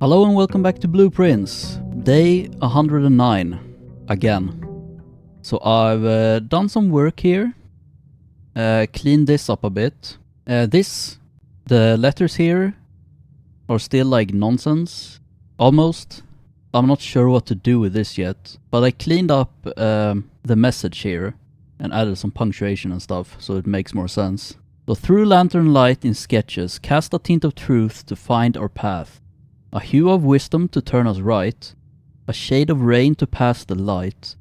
Hello and welcome back to Blueprints, day 109, again. So I've done some work here, cleaned this up a bit. The letters here are still like nonsense, almost. I'm not sure what to do with this yet, but I cleaned up the message here and added some punctuation and stuff, so it makes more sense. So through lantern light in sketches, cast a tint of truth to find our path. A hue of wisdom to turn us right, a shade of rain to pass the light.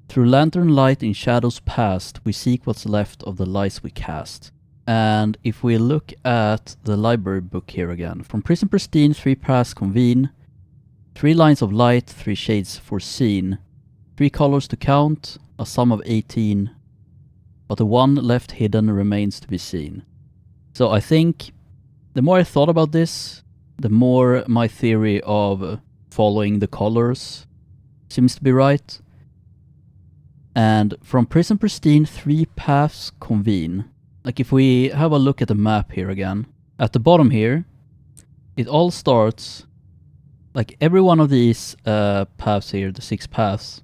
Through lantern light in shadows past, we seek what's left of the lies we cast. And if we look at the library book here again, from prison pristine, 3 paths convene, 3 lines of light, 3 shades foreseen, 3 colors to count, a sum of 18, but the one left hidden remains to be seen. So I think the more I thought about this, the more my theory of following the colors seems to be right. And from prison pristine, 3 paths convene. Like if we have a look at the map here again, at the bottom here, it all starts, like every one of these paths here, the 6 paths,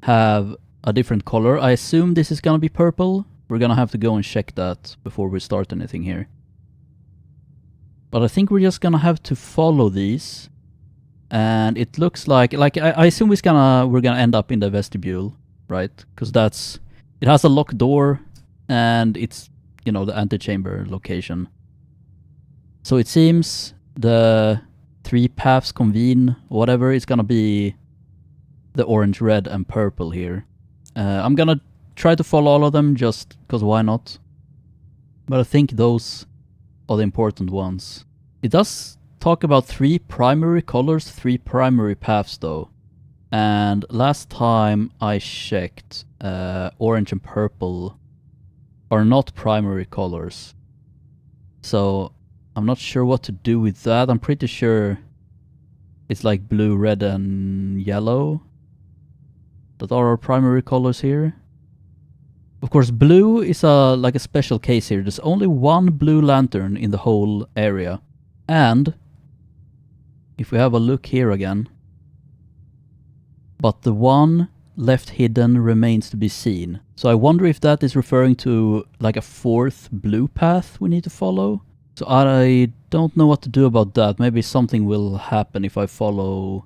have a different color. I assume this is gonna be purple. We're gonna have to go and check that before we start anything here. But I think we're just gonna have to follow these, and it looks like I assume we're gonna end up in the vestibule, right? Because it has a locked door, and it's, you know, the antechamber location. So it seems the 3 paths convene, whatever. It's gonna be the orange, red, and purple here. I'm gonna try to follow all of them just because why not? But I think those are the important ones. It does talk about 3 primary colors, 3 primary paths though. And last time I checked, orange and purple are not primary colors. So I'm not sure what to do with that. I'm pretty sure it's like blue, red, and yellow that are our primary colors here. Of course, blue is like a special case here. There's only 1 blue lantern in the whole area. And if we have a look here again, but the one left hidden remains to be seen. So I wonder if that is referring to like a 4th blue path we need to follow. So I don't know what to do about that. Maybe something will happen if I follow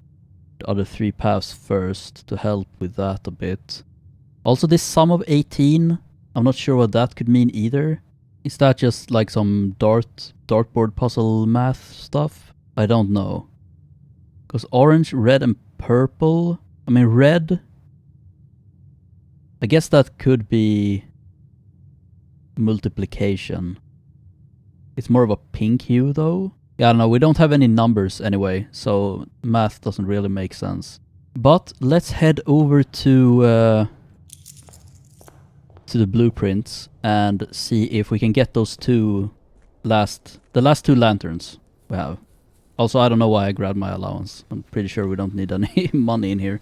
the other 3 paths first to help with that a bit. Also, this sum of 18, I'm not sure what that could mean either. Is that just like some dartboard puzzle math stuff? I don't know. Because orange, red, and purple... I mean, red... I guess that could be multiplication. It's more of a pink hue though. Yeah, I don't know, we don't have any numbers anyway, so math doesn't really make sense. But let's head over to the blueprints and see if we can get those the last 2 lanterns we have. Also, I don't know why I grabbed my allowance. I'm pretty sure we don't need any money in here.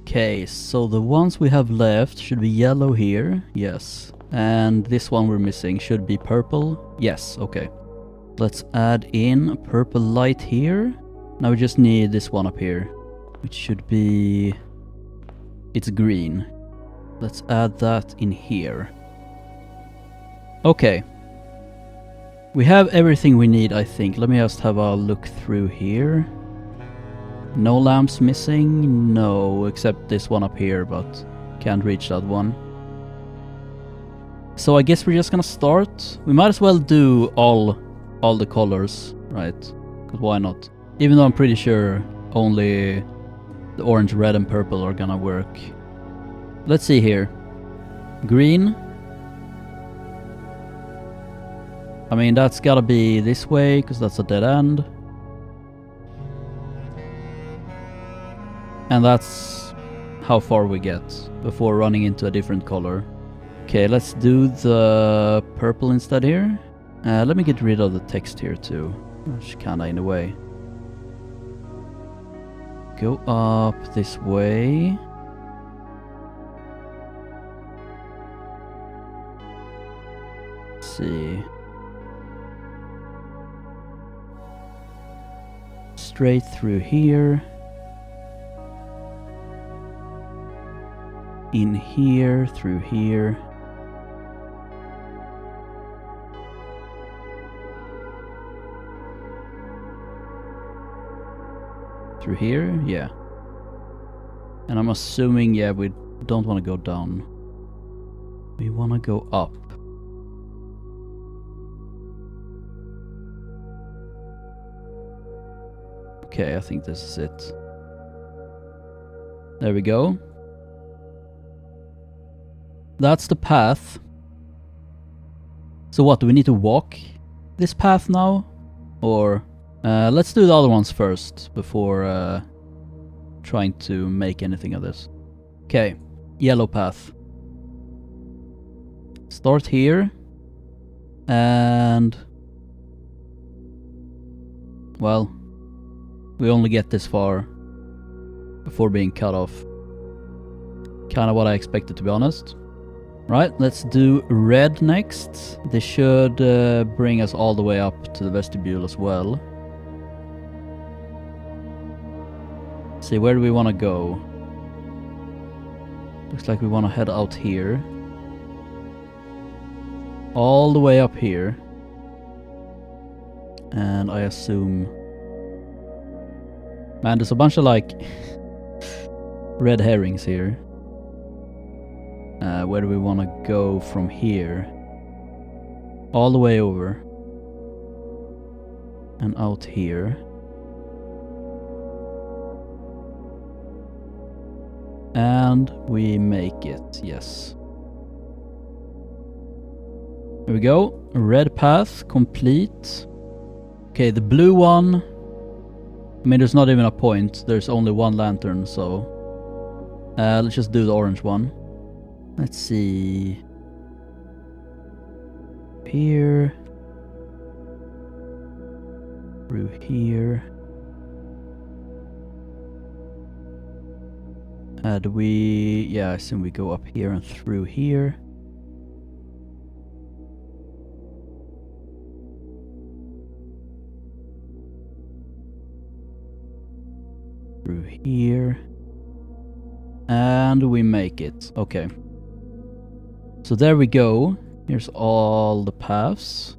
Okay, so the ones we have left should be yellow here. Yes. And this one we're missing should be purple. Yes, okay. Let's add in purple light here. Now we just need this one up here, which should be... it's green. Let's add that in here. Okay. We have everything we need, I think. Let me just have a look through here. No lamps missing? No, except this one up here, but can't reach that one. So I guess we're just gonna start. We might as well do all the colors, right? Because why not? Even though I'm pretty sure only the orange, red, and purple are gonna work. Let's see here. Green. I mean, that's gotta be this way, because that's a dead end. And that's how far we get before running into a different color. Okay, let's do the purple instead here. Let me get rid of the text here too. Which kinda in a way. Go up this way. See. straight through here. In here, through here. Through here? Yeah. And I'm assuming, yeah, we don't want to go down. We want to go up. Okay, I think this is it. There we go. That's the path. So what, do we need to walk this path now? Or let's do the other ones first before trying to make anything of this. Okay, yellow path. Start here. And well, we only get this far before being cut off. Kind of what I expected, to be honest. Right, let's do red next. This should bring us all the way up to the vestibule as well. See, where do we want to go? Looks like we want to head out here. All the way up here. And I assume... Man, there's a bunch of like red herrings here. Where do we want to go from here? All the way over. And out here. And we make it, yes. Here we go. Red path, complete. Okay, the blue one... I mean, there's not even a point. There's only one lantern, so... let's just do the orange one. Let's see... Here... Through here... do we... Yeah, I assume we go up here and through here. Through here. And we make it. Okay. So there we go. Here's all the paths.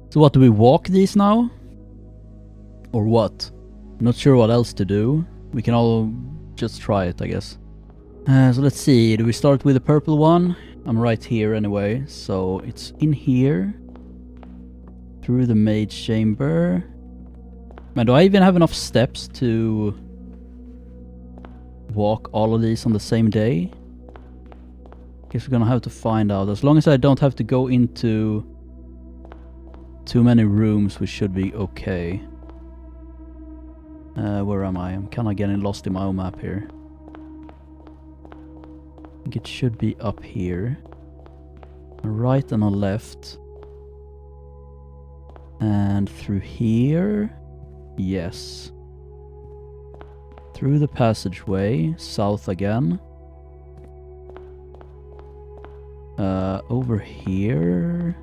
So what, do we walk these now? Or what? Not sure what else to do. We can all just try it, I guess. So let's see. Do we start with the purple one? I'm right here anyway. So it's in here. Through the mage chamber. Man, do I even have enough steps to walk all of these on the same day? Guess we're gonna have to find out. As long as I don't have to go into too many rooms, we should be okay. Where am I? I'm kinda getting lost in my own map here. I think it should be up here. A right and a left. And through here? Yes. Through the passageway, south again. Over here.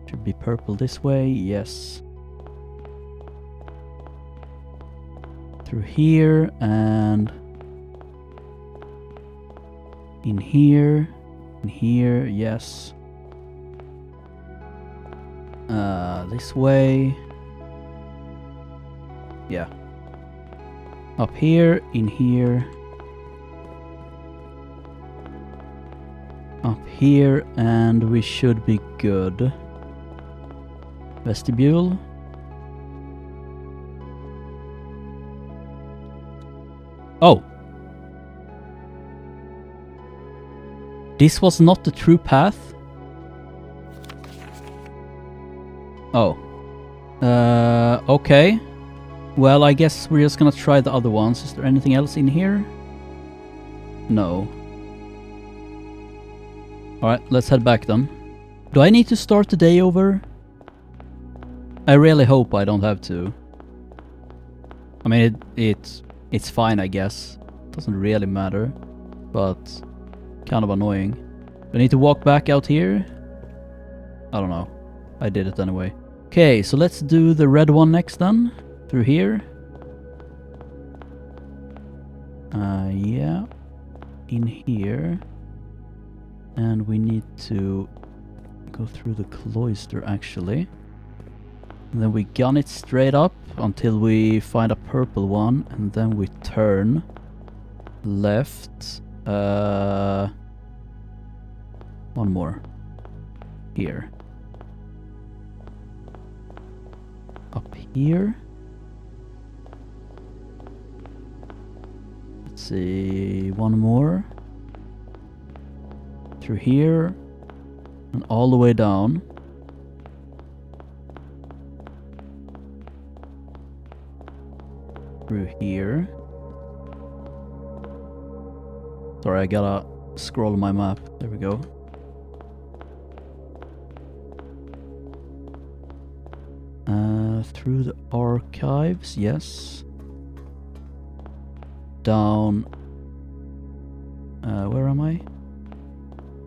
Should be purple this way, yes. Through here and in here, yes. This way. Yeah. Up here, in here. Up here, and we should be good. Vestibule. Oh! This was not the true path? Oh. Okay. Well, I guess we're just gonna try the other ones. Is there anything else in here? No. Alright, let's head back then. Do I need to start the day over? I really hope I don't have to. I mean, it's fine, I guess. Doesn't really matter. But kind of annoying. Do I need to walk back out here? I don't know. I did it anyway. Okay, so let's do the red one next then. Through here. Yeah. In here. And we need to go through the cloister, actually. And then we gun it straight up until we find a purple one, and then we turn left. One more. Here. Up here. Let's see, one more. Through here. And all the way down. Through here. Sorry, I gotta scroll my map. There we go. Through the archives, yes. Down. Where am I?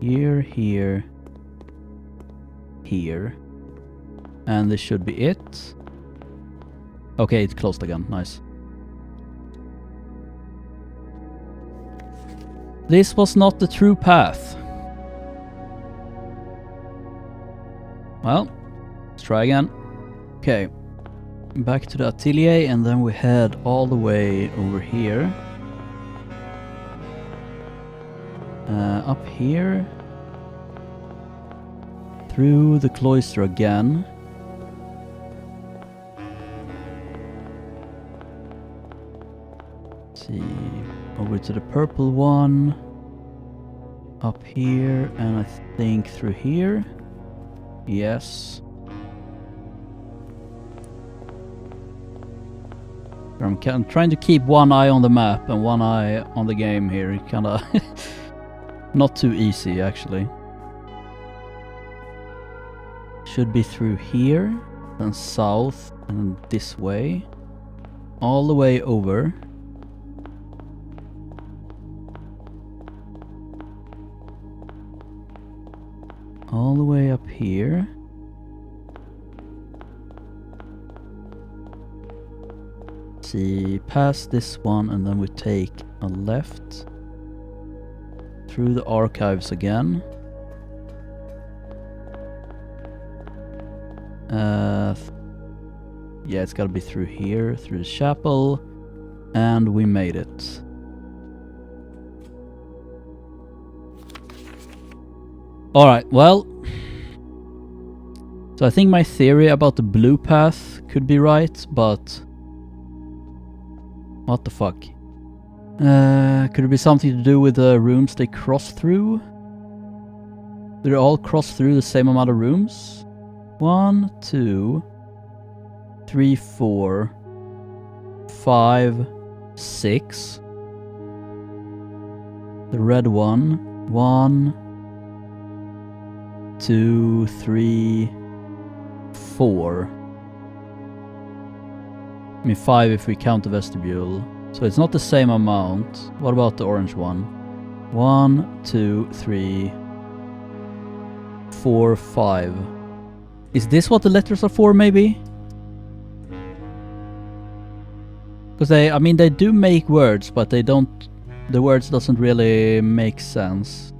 Here, here, here. And this should be it. Okay, it's closed again. Nice. This was not the true path. Well, let's try again. Okay. Back to the atelier, and then we head all the way over here. Up here. Through the cloister again. Let's see. Over to the purple one. Up here, and I think through here. Yes. I'm trying to keep one eye on the map and one eye on the game here. Kinda not too easy, actually. Should be through here, then south, and this way. All the way over. All the way up here. See, past this one, and then we take a left through the archives again. Yeah, it's gotta be through here, through the chapel, and we made it. Alright, well, so I think my theory about the blue path could be right, but what the fuck? Could it be something to do with the rooms they cross through? Do they all cross through the same amount of rooms? 1, 2, 3, 4, 5, 6. The red one. 1, 2, 3, 4. I mean 5 if we count the vestibule. So it's not the same amount. What about the orange one? 1, 2, 3, 4, 5. Is this what the letters are for, maybe? Because I mean, they do make words, but they don't... The words doesn't really make sense.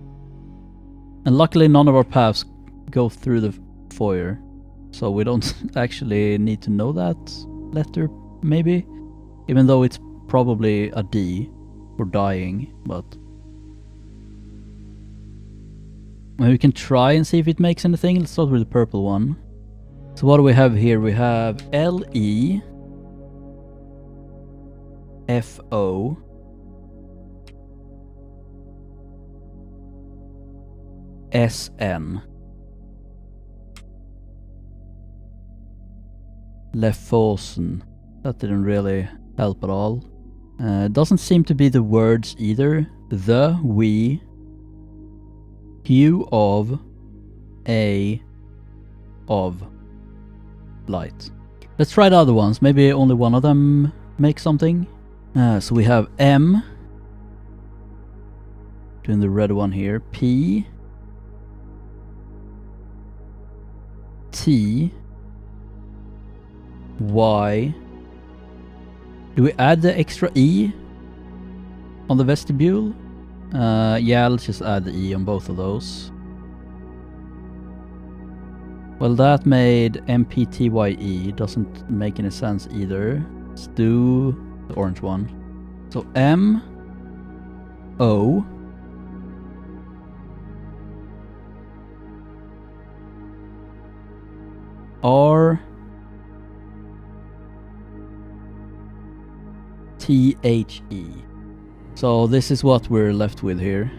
And luckily none of our paths go through the foyer. So we don't actually need to know that letter, maybe? Even though it's probably a D for dying, but... Maybe we can try and see if it makes anything. Let's start with the purple one. So what do we have here? We have L-E... F-O... S-N. Lefosen. That didn't really help at all. Doesn't seem to be the words either. The, we, hue of, a, of, light. Let's try the other ones. Maybe only one of them makes something. So we have M. Doing the red one here. P. T. Y. Do we add the extra E? on the vestibule. Yeah, let's just add the E on both of those. Well, that made MPTYE. Doesn't make any sense either. Let's do the orange one. So M O R T H E. So this is what we're left with here.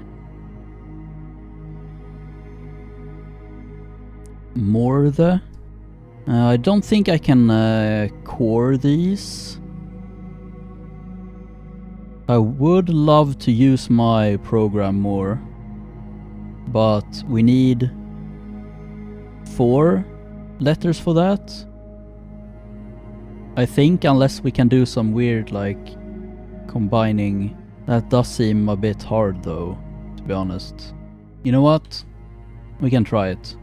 Morthe. I don't think I can core these. I would love to use my program more, but we need 4 letters for that. I think, unless we can do some weird like combining. That does seem a bit hard though, to be honest. You know what? We can try it.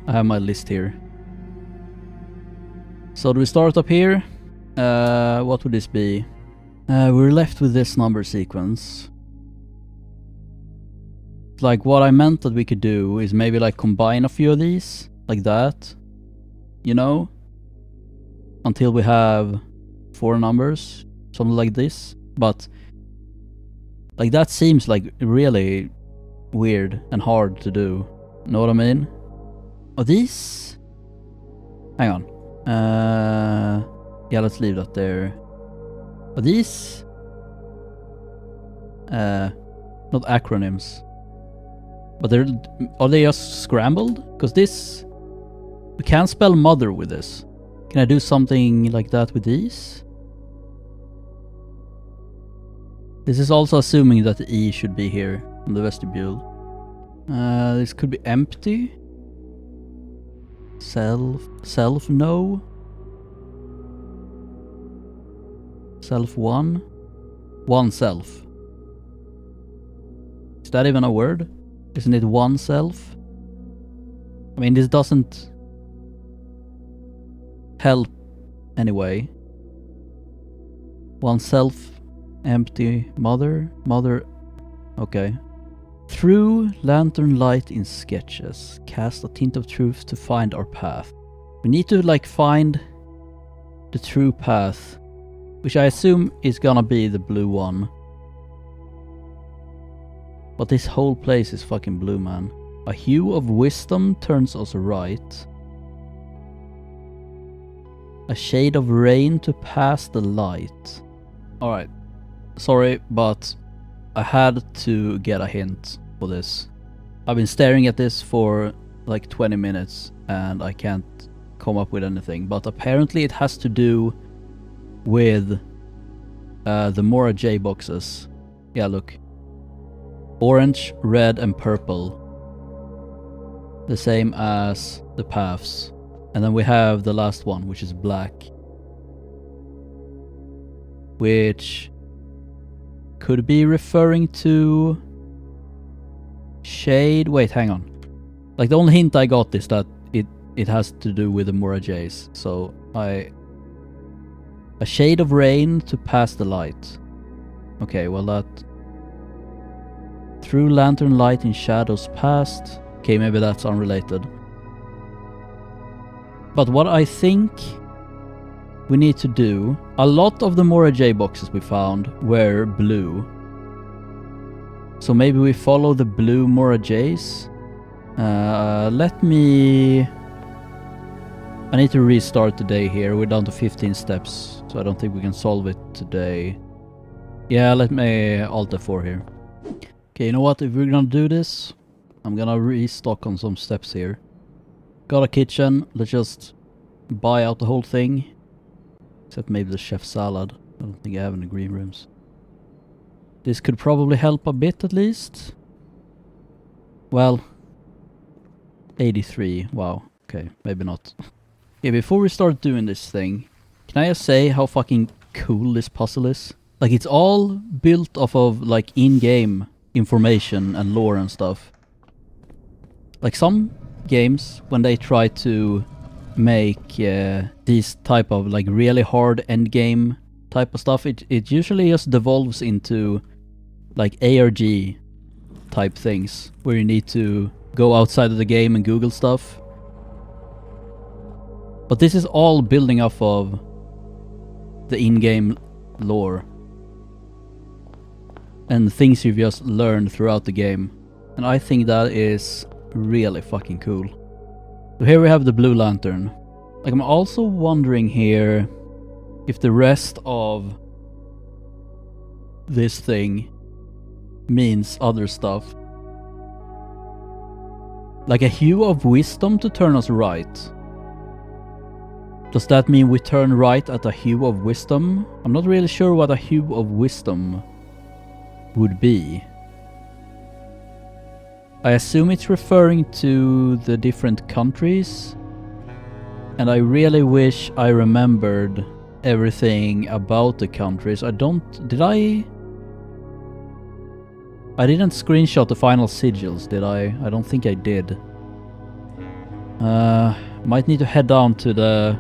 I have my list here. So do we start up here? What would this be? We're left with this number sequence. Like, what I meant that we could do is maybe like combine a few of these, like that. You know? Until we have 4 numbers, something like this. But like that seems like really weird and hard to do. Know what I mean? Are these? Hang on. Yeah, let's leave that there. Are these? Not acronyms. But are they just scrambled? Because this... We can't spell mother with this. Can I do something like that with these? This is also assuming that the E should be here on the vestibule. This could be empty. Self no. Self one. One self. Is that even a word? Isn't it one self? I mean, this doesn't help anyway. One self. Empty mother. Okay. Through lantern light in sketches, cast a tint of truth to find our path. We need to like find the true path, which I assume is gonna be the blue one. But this whole place is fucking blue, man. A hue of wisdom turns us right. A shade of rain to pass the light. Alright. Sorry, but I had to get a hint for this. I've been staring at this for like 20 minutes and I can't come up with anything. But apparently it has to do with the Mora J boxes. Yeah, look. Orange, red and purple. The same as the paths. And then we have the last one, which is black. Which could be referring to shade. Wait, hang on. Like the only hint I got is that it has to do with the Mora J's. So a shade of rain to pass the light. Okay, well that... Through lantern light in shadows past. Okay, maybe that's unrelated. But what I think we need to do... A lot of the Mora J boxes we found were blue. So maybe we follow the blue Mora J's. Let me... I need to restart the day here. We're down to 15 steps. So I don't think we can solve it today. Yeah, let me Alt F4 here. Okay, you know what? If we're gonna do this, I'm gonna restock on some steps here. Got a kitchen. Let's just buy out the whole thing. Except maybe the chef salad. I don't think I have any green rooms. This could probably help a bit at least. Well, 83. Wow. Okay, maybe not. Okay, before we start doing this thing, can I just say how fucking cool this puzzle is? Like, it's all built off of like in-game information and lore and stuff. Like some games, when they try to make these type of like really hard endgame type of stuff, it usually just devolves into like ARG type things where you need to go outside of the game and Google stuff. But this is all building off of the in-game lore and things you've just learned throughout the game. And I think that is really fucking cool. So here we have the blue lantern. Like, I'm also wondering here if the rest of this thing means other stuff. Like a hue of wisdom to turn us right. Does that mean we turn right at a hue of wisdom? I'm not really sure what a hue of wisdom would be. I assume it's referring to the different countries. And I really wish I remembered everything about the countries. I didn't screenshot the final sigils, did I? I don't think I did. Might need to head down to the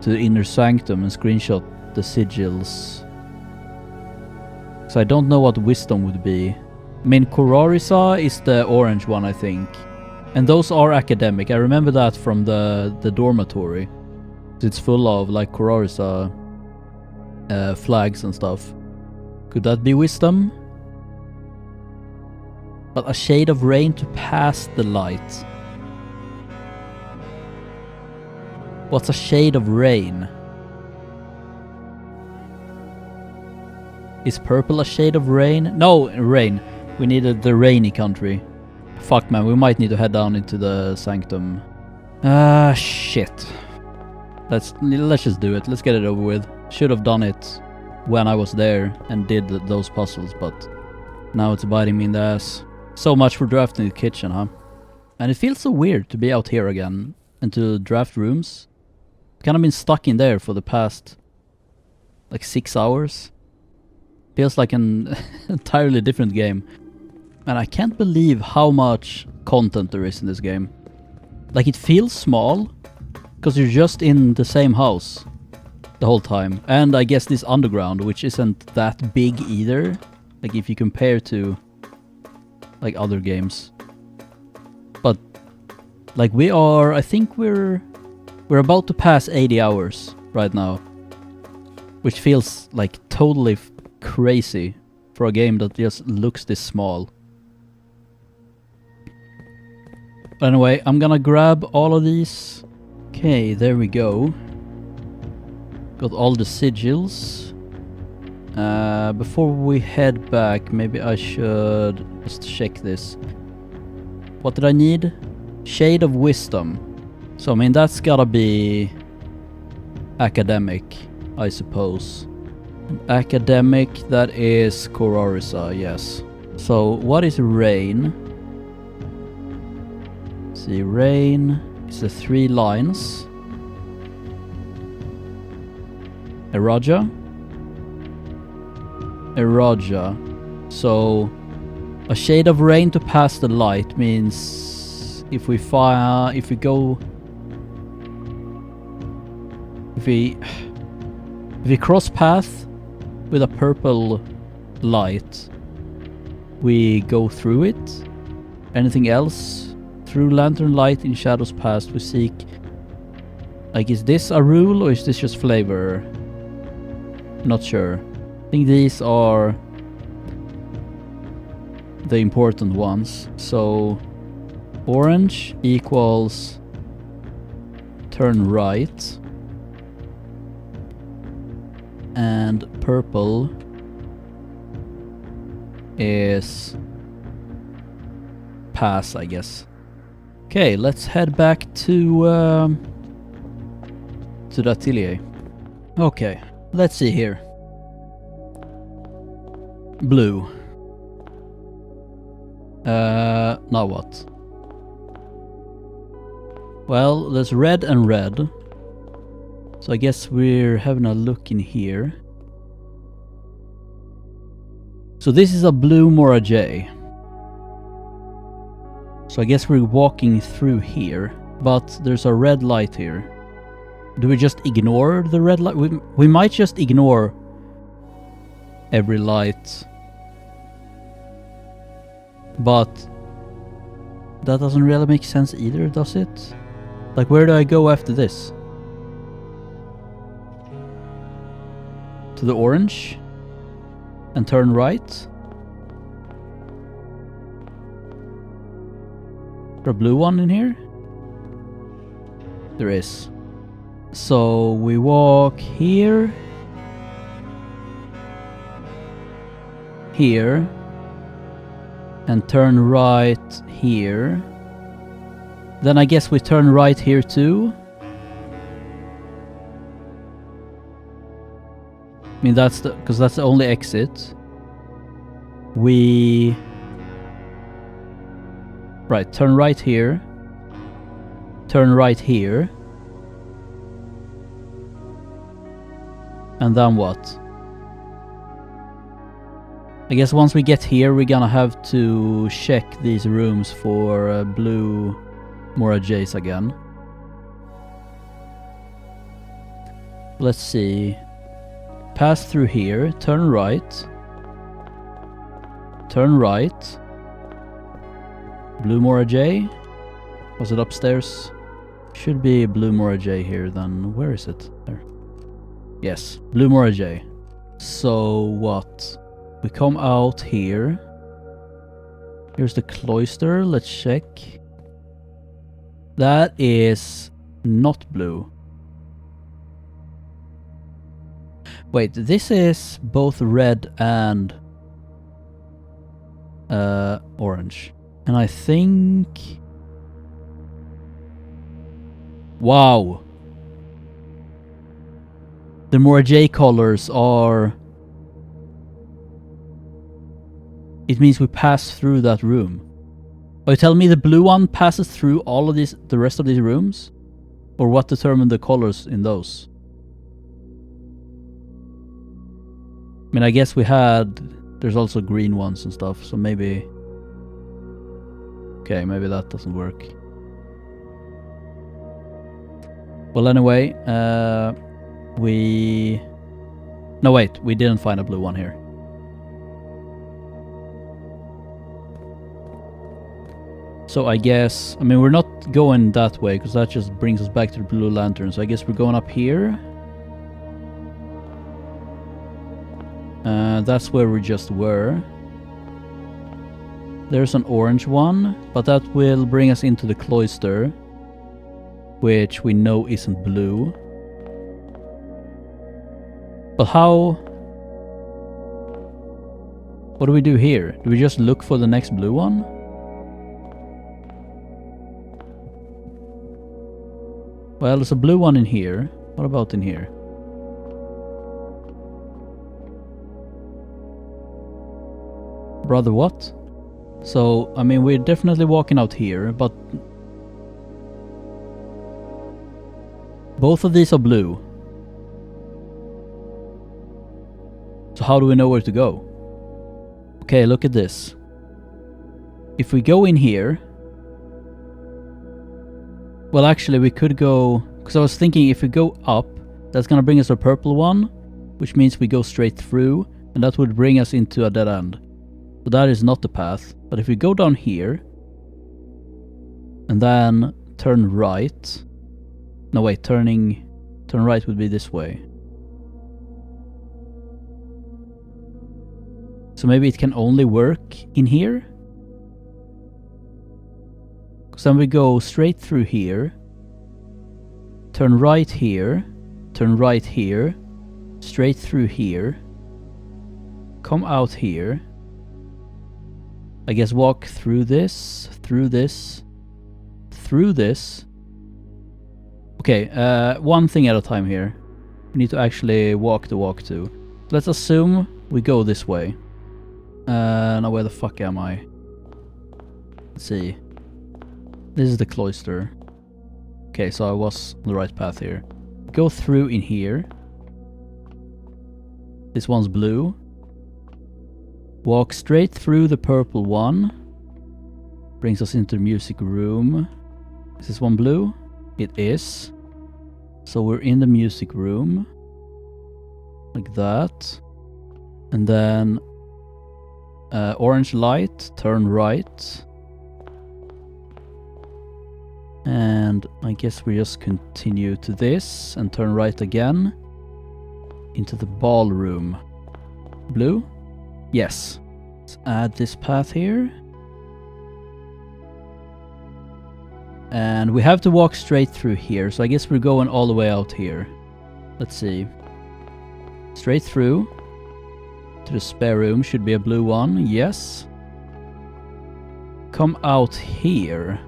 inner sanctum and screenshot the sigils. So I don't know what wisdom would be. I mean, Kororisa is the orange one, I think. And those are academic. I remember that from the dormitory. It's full of like Kororisa flags and stuff. Could that be wisdom? But a shade of rain to pass the light. What's a shade of rain? Is purple a shade of rain? No, rain. We needed the rainy country. Fuck man, we might need to head down into the sanctum. Shit. Let's just do it. Let's get it over with. Should have done it when I was there and did those puzzles, but now it's biting me in the ass. So much for drafting the kitchen, huh? And it feels so weird to be out here again and to draft rooms. Kind of been stuck in there for the past like 6 hours. Feels like an entirely different game. And I can't believe how much content there is in this game. Like, it feels small because you're just in the same house the whole time. And I guess this underground, which isn't that big either. Like, if you compare to like other games. But like, I think we're about to pass 80 hours right now, which feels like totally crazy for a game that just looks this small. Anyway, I'm gonna grab all of these. Okay, there we go. Got all the sigils. Before we head back, maybe I should just check this. What did I need? Shade of Wisdom. So, I mean, that's gotta be academic, I suppose. Academic, that is Kororisa, yes. So, what is rain? See, rain is the 3 lines. Eraja. So, a shade of rain to pass the light means if we cross path with a purple light, we go through it. Anything else? Through lantern light in shadows past, we seek. Like, is this a rule or is this just flavor? Not sure. I think these are the important ones. So, orange equals turn right. And purple is pass, I guess. Okay, let's head back to the atelier. Okay, let's see here. Blue. Now what? Well, there's red and red. So I guess we're having a look in here. So this is a blue Mora J. So I guess we're walking through here. But there's a red light here. Do we just ignore the red light? We might just ignore every light. But that doesn't really make sense either, does it? Like, where do I go after this? To the orange? And turn right? Is there a blue one in here? There is. So we walk here. Here. And turn right here. Then I guess we turn right here too. I mean, that's the, because that's the only exit. We... Right, turn right here. Turn right here. And then what? I guess once we get here, we're gonna have to check these rooms for blue Mora Jays again. Let's see. Pass through here, turn right. Turn right. Blue Mora J. Was it upstairs? Should be blue Mora J here then. Where is it? There. Yes, blue Mora J. So what? We come out here. Here's the cloister. Let's check. That is not blue. Wait, this is both red and orange. And I think... Wow! The Mora J colors are... It means we pass through that room. Are you telling me the blue one passes through all of these, the rest of these rooms? Or what determined the colors in those? I mean, I guess we had... There's also green ones and stuff, so maybe... Okay, maybe that doesn't work. Well, anyway, we... No, wait, we didn't find a blue one here. So I guess... I mean, we're not going that way, because that just brings us back to the blue lantern. So I guess we're going up here. That's where we just were. There's an orange one, but that will bring us into the cloister, which we know isn't blue. But how... What do we do here? Do we just look for the next blue one? Well, there's a blue one in here. What about in here? Brother, what? So, I mean, we're definitely walking out here, but... Both of these are blue. So how do we know where to go? Okay, look at this. If we go in here... Well, actually, we could go... Because I was thinking if we go up, that's gonna bring us a purple one, which means we go straight through, and that would bring us into a dead end. So that is not the path. But if we go down here, and then turn right... No, wait, turn right would be this way. So maybe it can only work in here? Because then we go straight through here, turn right here, straight through here, come out here, I guess walk through this, through this. Okay, one thing at a time here. We need to actually walk the walk too. Let's assume we go this way. Now where the fuck am I? Let's see. This is the cloister. Okay, so I was on the right path here. Go through in here. This one's blue. Walk straight through the purple one. Brings us into the music room. Is this one blue? It is. So we're in the music room. Like that. And then orange light, turn right. And I guess we just continue to this and turn right again. Into the ballroom. Blue? Yes. Let's add this path here. And we have to walk straight through here, so I guess we're going all the way out here. Let's see. Straight through. To the spare room, should be a blue one, yes. Come out here.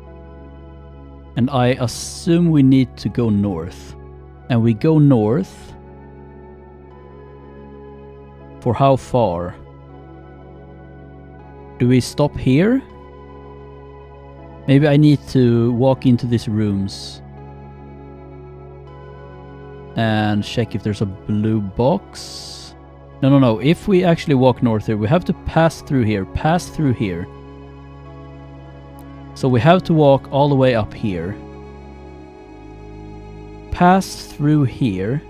And I assume we need to go north. And we go north. For how far? Do we stop here? Maybe I need to walk into these rooms. And check if there's a blue box. No. If we actually walk north here, we have to pass through here. Pass through here. So we have to walk all the way up here. Pass through here.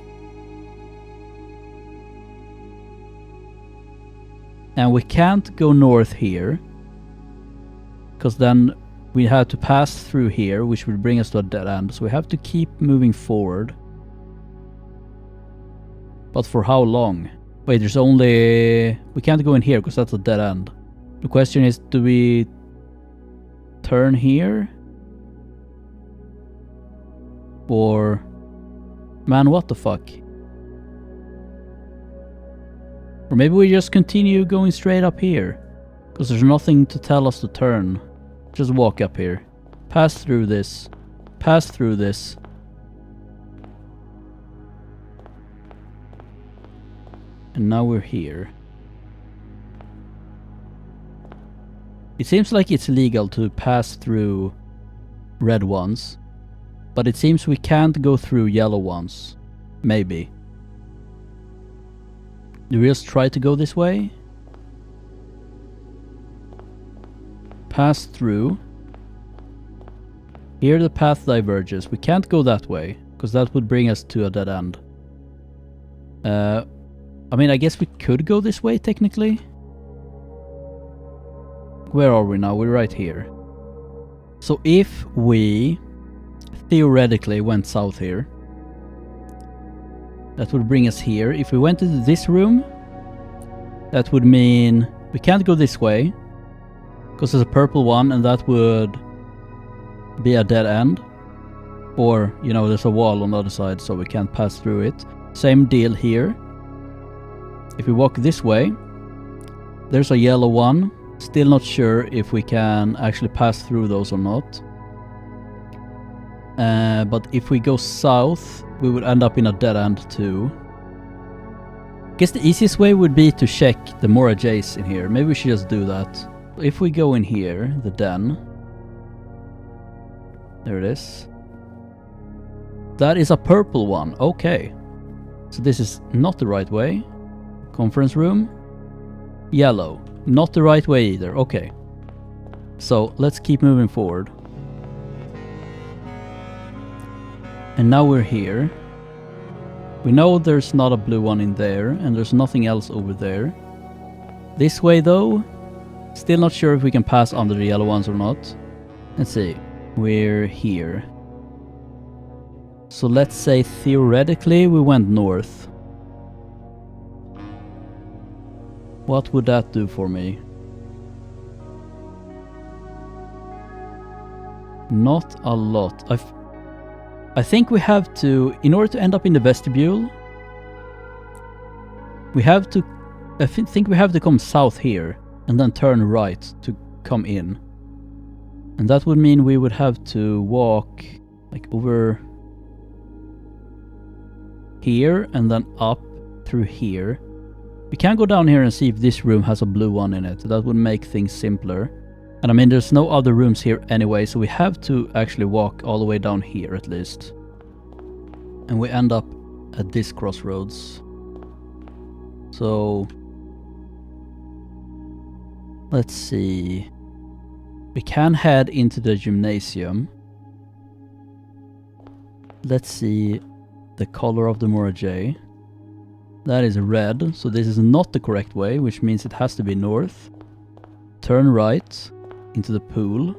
And we can't go north here. Because then we have to pass through here, which will bring us to a dead end. So we have to keep moving forward. But for how long? Wait, there's only... We can't go in here because that's a dead end. The question is, do we turn here? Or... Man, what the fuck? Or maybe we just continue going straight up here. Because there's nothing to tell us to turn. Just walk up here. Pass through this. Pass through this. And now we're here. It seems like it's legal to pass through red ones. But it seems we can't go through yellow ones. Maybe. Do we just try to go this way? Pass through. Here the path diverges. We can't go that way, because that would bring us to a dead end. I mean, I guess we could go this way, technically. Where are we now? We're right here. So if we theoretically went south here, that would bring us here. If we went into this room, that would mean we can't go this way, because there's a purple one, and that would be a dead end. Or, you know, there's a wall on the other side, so we can't pass through it. Same deal here. If we walk this way, there's a yellow one. Still not sure if we can actually pass through those or not. But if we go south, we would end up in a dead end too. I guess the easiest way would be to check the more J's in here. Maybe we should just do that. If we go in here, the den. There it is. That is a purple one. Okay. So this is not the right way. Conference room. Yellow. Not the right way either. Okay. So let's keep moving forward. And now we're here. We know there's not a blue one in there, and there's nothing else over there. This way though, still not sure if we can pass under the yellow ones or not. Let's see. We're here. So let's say theoretically we went north. What would that do for me? Not a lot. I think we have to, in order to end up in the vestibule, we have to, I think we have to come south here and then turn right to come in. And that would mean we would have to walk like over here and then up through here. We can go down here and see if this room has a blue one in it. That would make things simpler. And I mean, there's no other rooms here anyway, so we have to actually walk all the way down here at least. And we end up at this crossroads. So let's see. We can head into the gymnasium. Let's see. the color of the Morajay. That is red, so this is not the correct way, which means it has to be north. Turn right into the pool.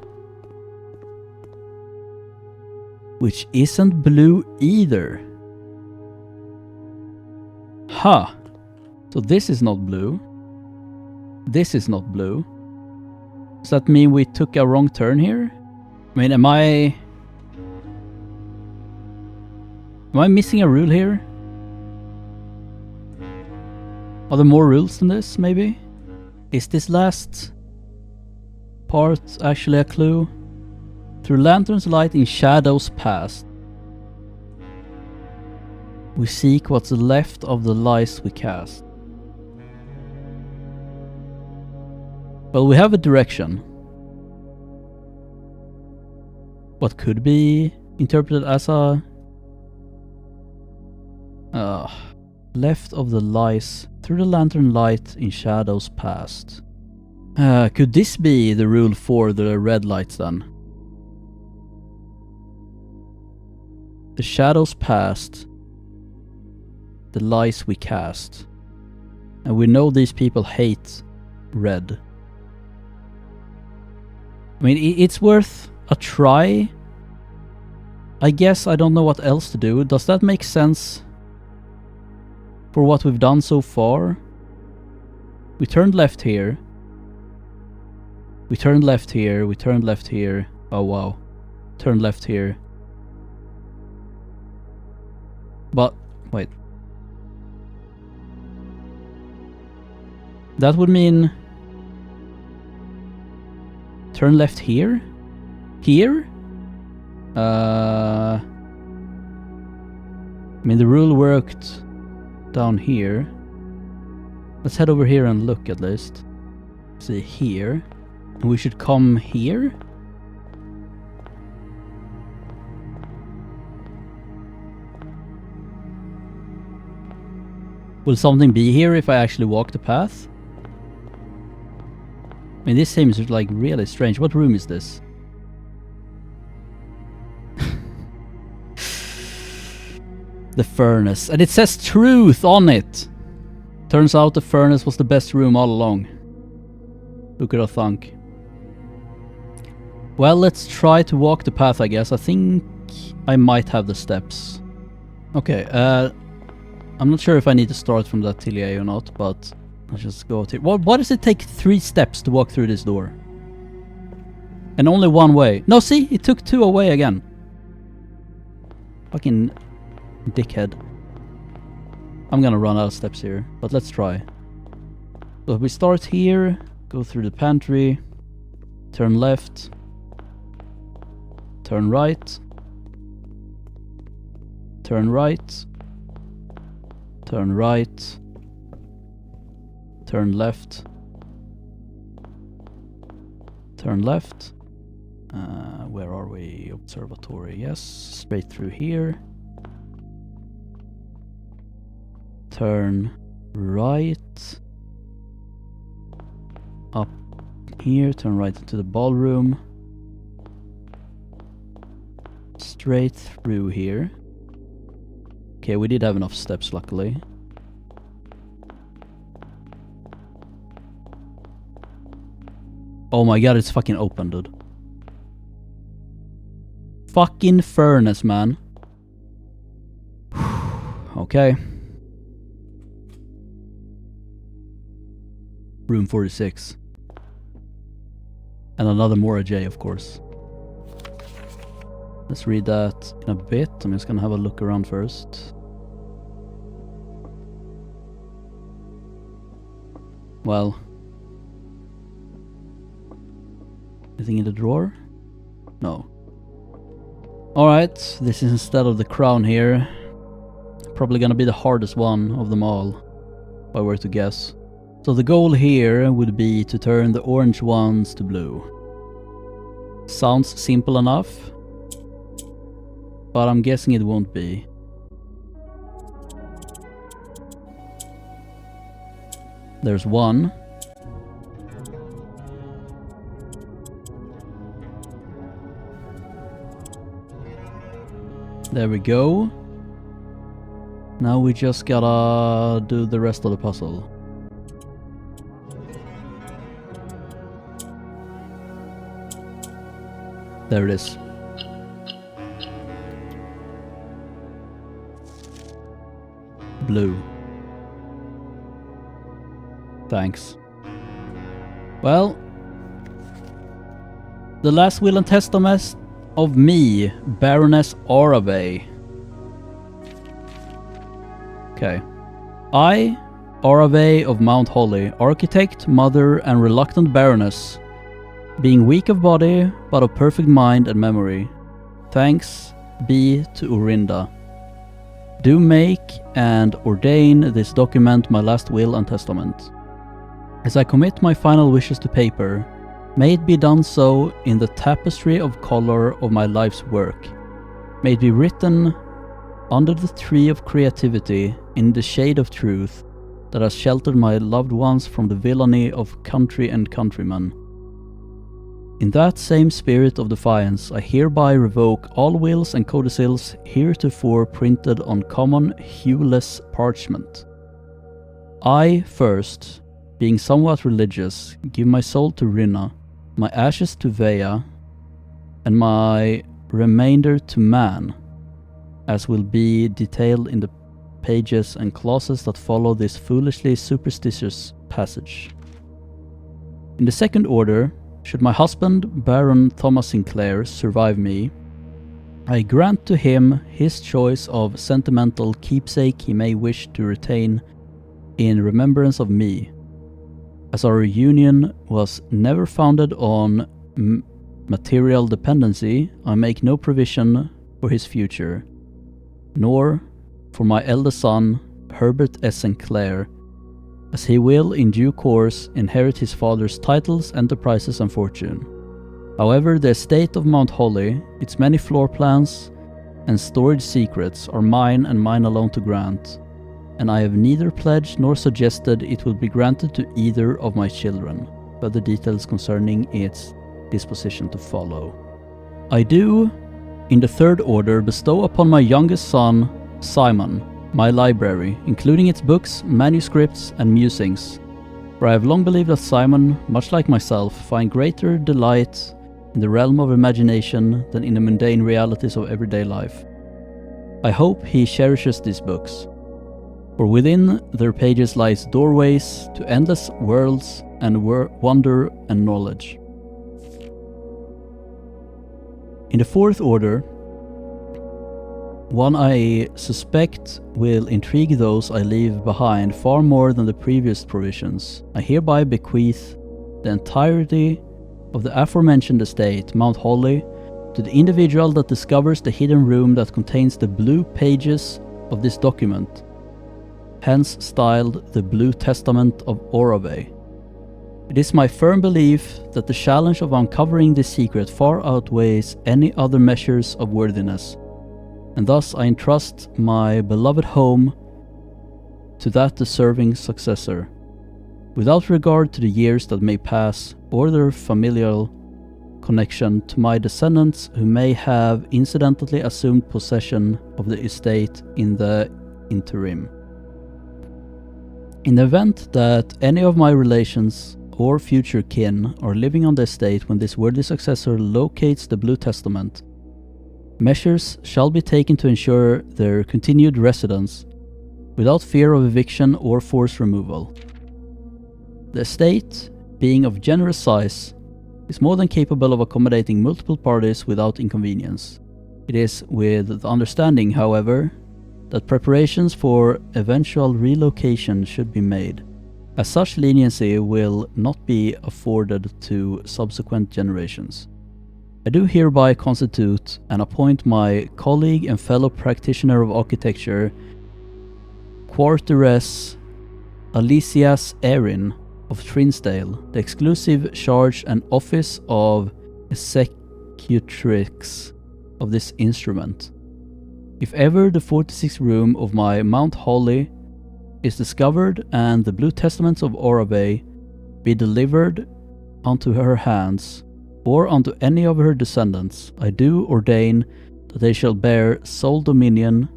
Which isn't blue either. Huh. So this is not blue. This is not blue. Does that mean we took a wrong turn here? I mean, am I missing a rule here? Are there more rules than this, maybe? Is this last part actually a clue? Through lantern's light in shadows past, we seek what's left of the lies we cast. Well, we have a direction. What could be interpreted as a... left of the lies through the lantern light in shadows past. Could this be the rule for the red lights then? The shadows past, the lies we cast. And we know these people hate red. I mean, it's worth a try. I guess I don't know what else to do. Does that make sense for what we've done so far? We turned left here. We turned left here. We turned left here. Oh wow. Turned left here. But, wait. That would mean... turn left here? Here? I mean, the rule worked down here. Let's head over here and look at least. See, here. And we should come here? Will something be here if I actually walk the path? I mean, this seems like really strange. What room is this? The furnace. And it says truth on it! Turns out the furnace was the best room all along. Who could have thunk? Well, let's try to walk the path, I guess. I think I might have the steps. Okay, I'm not sure if I need to start from the atelier or not, but let's just go out here. Why does it take 3 steps to walk through this door? And only one way. No, see? It took 2 away again. Fucking dickhead. I'm gonna run out of steps here, but let's try. So we start here, go through the pantry, turn left, turn right, turn right, turn right, turn left, turn left. Where are we? Observatory, yes. Straight through here. Turn right. Up here, turn right into the ballroom. Straight through here. Okay, we did have enough steps, luckily. Oh my god, it's fucking open, dude. Fucking furnace, man. Okay. Room 46. And another Morajay, of course. Let's read that in a bit. I'm just gonna have a look around first. Well. Anything in the drawer? No. Alright, this is instead of the crown here. Probably gonna be the hardest one of them all, if I were to guess. So the goal here would be to turn the orange ones to blue. Sounds simple enough, but I'm guessing it won't be. There's one. There we go. Now we just gotta do the rest of the puzzle. There it is. Blue. Thanks. Well, the last will and testament of me, Baroness Arave. Okay. I, Arave of Mount Holly, architect, mother, and reluctant baroness, being weak of body, but of perfect mind and memory. Thanks be to Urinda. Do make and ordain this document my last will and testament. As I commit my final wishes to paper, may it be done so in the tapestry of color of my life's work. May it be written under the tree of creativity, in the shade of truth, that has sheltered my loved ones from the villainy of country and countrymen. In that same spirit of defiance, I hereby revoke all wills and codicils heretofore printed on common hueless parchment. I, first, being somewhat religious, give my soul to Rinna, my ashes to Vea, and my remainder to man, as will be detailed in the pages and clauses that follow this foolishly superstitious passage. In the second order, should my husband, Baron Thomas Sinclair, survive me, I grant to him his choice of sentimental keepsake he may wish to retain in remembrance of me, as our union was never founded on material dependency. I make no provision for his future, nor for my eldest son, Herbert S. Sinclair, as he will in due course inherit his father's titles, enterprises, and fortune. However, the estate of Mount Holly, its many floor plans and storage secrets are mine and mine alone to grant, and I have neither pledged nor suggested it will be granted to either of my children. Further details concerning its disposition to follow. I do, in the third order, bestow upon my youngest son, Simon, my library, including its books, manuscripts, and musings, for I have long believed that Simon, much like myself, find greater delight in the realm of imagination than in the mundane realities of everyday life. I hope he cherishes these books, for within their pages lies doorways to endless worlds and wonder and knowledge. In the fourth order, one I suspect will intrigue those I leave behind far more than the previous provisions. I hereby bequeath the entirety of the aforementioned estate, Mount Holly, to the individual that discovers the hidden room that contains the blue pages of this document, hence styled the Blue Testament of Orave. It is my firm belief that the challenge of uncovering this secret far outweighs any other measures of worthiness, and thus I entrust my beloved home to that deserving successor, without regard to the years that may pass or their familial connection to my descendants who may have incidentally assumed possession of the estate in the interim. In the event that any of my relations or future kin are living on the estate when this worthy successor locates the Blue Testament, measures shall be taken to ensure their continued residence without fear of eviction or forced removal. The estate, being of generous size, is more than capable of accommodating multiple parties without inconvenience. It is with the understanding, however, that preparations for eventual relocation should be made, as such leniency will not be afforded to subsequent generations. I do hereby constitute and appoint my colleague and fellow practitioner of architecture, Quarteres Alicias Erin of Trinsdale, the exclusive charge and office of executrix of this instrument. If ever the 46th room of my Mount Holly is discovered and the Blue Testaments of Orave be delivered unto her hands, or unto any of her descendants, I do ordain that they shall bear sole dominion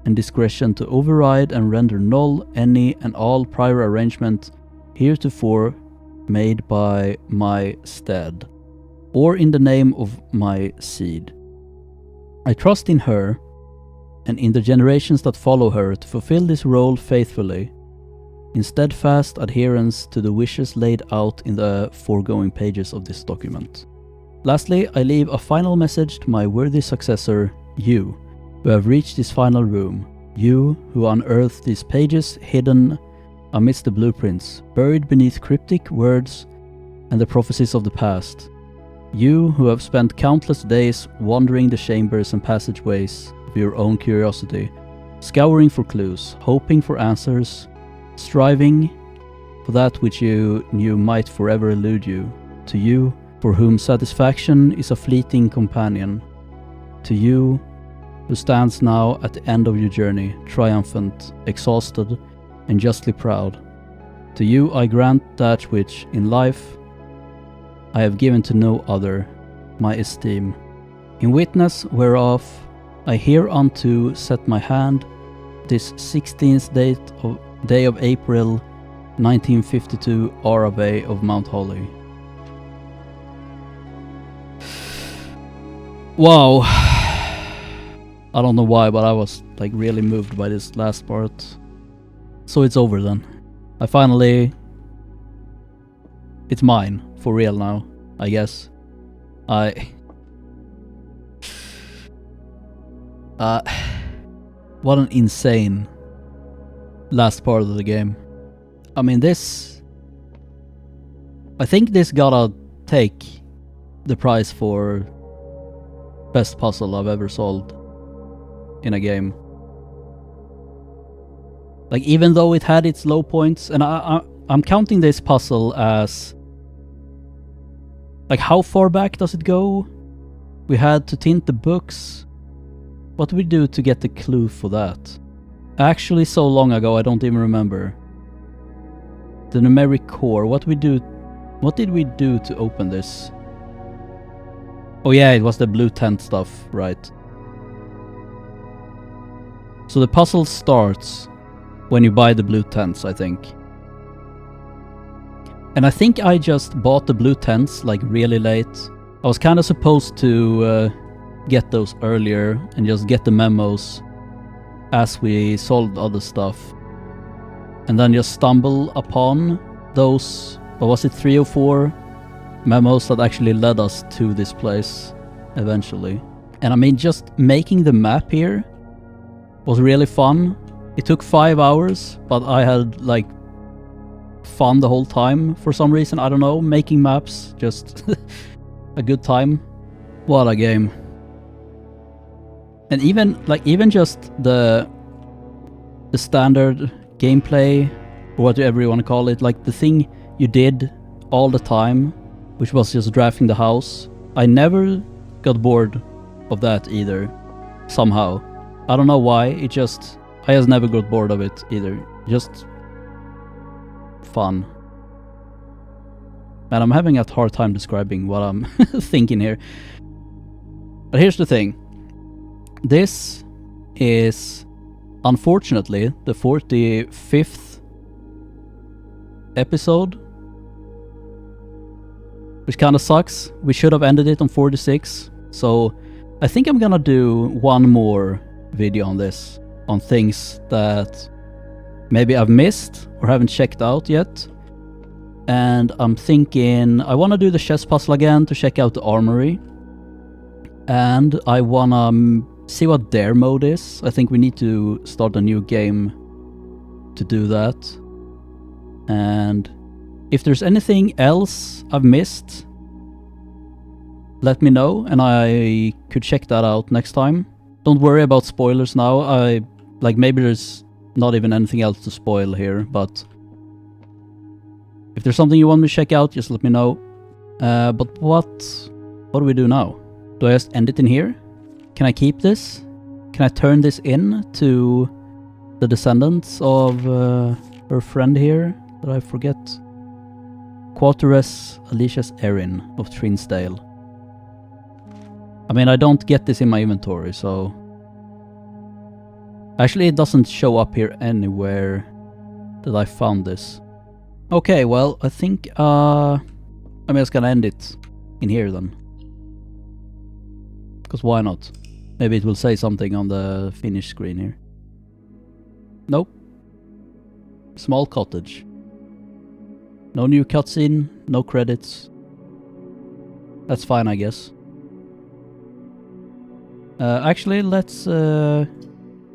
and discretion to override and render null any and all prior arrangement heretofore made by my stead, or in the name of my seed. I trust in her, and in the generations that follow her, to fulfill this role faithfully, in steadfast adherence to the wishes laid out in the foregoing pages of this document. Lastly, I leave a final message to my worthy successor, you, who have reached this final room, you who unearthed these pages hidden amidst the blueprints, buried beneath cryptic words and the prophecies of the past, you who have spent countless days wandering the chambers and passageways of your own curiosity, scouring for clues, hoping for answers, striving for that which you knew might forever elude you, to you for whom satisfaction is a fleeting companion, to you who stands now at the end of your journey, triumphant, exhausted, and justly proud. To you I grant that which, in life, I have given to no other, my esteem, in witness whereof I hereunto set my hand this 16th day of April 1952 Arave of Mount Holly. Wow. I don't know why, but I was like really moved by this last part. So it's over then. I finally... It's mine, for real now, I guess. What an insane last part of the game. I mean, this... I think this gotta take the prize for best puzzle I've ever solved in a game. Like, even though it had its low points, and I'm counting this puzzle as... Like, how far back does it go? We had to tint the books. What did we do to get the clue for that? Actually, so long ago, I don't even remember. The numeric core, what did we do to open this? Oh yeah, it was the blue tent stuff, right. So the puzzle starts when you buy the blue tents, I think. And I think I just bought the blue tents like really late. I was kind of supposed to get those earlier and just get the memos as we solved other stuff. And then just stumble upon those, what was it, 3 or 4 memos that actually led us to this place eventually. And I mean, just making the map here was really fun. It took 5 hours, but I had like fun the whole time for some reason. I don't know, making maps, just a good time. What a game. And even just the standard gameplay, or whatever you want to call it, like the thing you did all the time, which was just drafting the house. I never got bored of that either, somehow. I don't know why, I just never got bored of it either. Just fun. Man, I'm having a hard time describing what I'm thinking here. But here's the thing. This is, unfortunately, the 45th episode, which kind of sucks. We should have ended it on 46. So I think I'm gonna do one more video on this, on things that maybe I've missed or haven't checked out yet. And I'm thinking I want to do the chess puzzle again to check out the armory. And I want to see what their mode is. I think we need to start a new game to do that. And if there's anything else I've missed, let me know and I could check that out next time. Don't worry about spoilers now. Maybe there's not even anything else to spoil here, but if there's something you want me to check out, just let me know. But what do we do now? Do I just end it in here? Can I keep this? Can I turn this in to the descendants of her friend here that I forget? Quarteress Alicia's Erin of Trinsdale. I mean, I don't get this in my inventory, so Actually, it doesn't show up here anywhere that I found this. Okay, well, I think I'm just gonna end it in here then. Because why not? Maybe it will say something on the finish screen here. Nope. Small cottage. No new cutscene, no credits. That's fine, I guess. Actually, let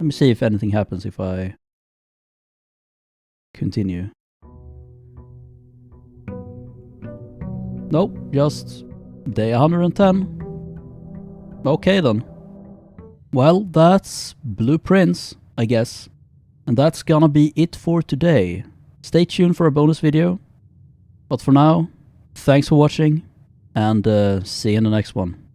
me see if anything happens if I continue. Nope, just day 110. Okay then. Well, that's blueprints, I guess. And that's gonna be it for today. Stay tuned for a bonus video. But for now, thanks for watching, and see you in the next one.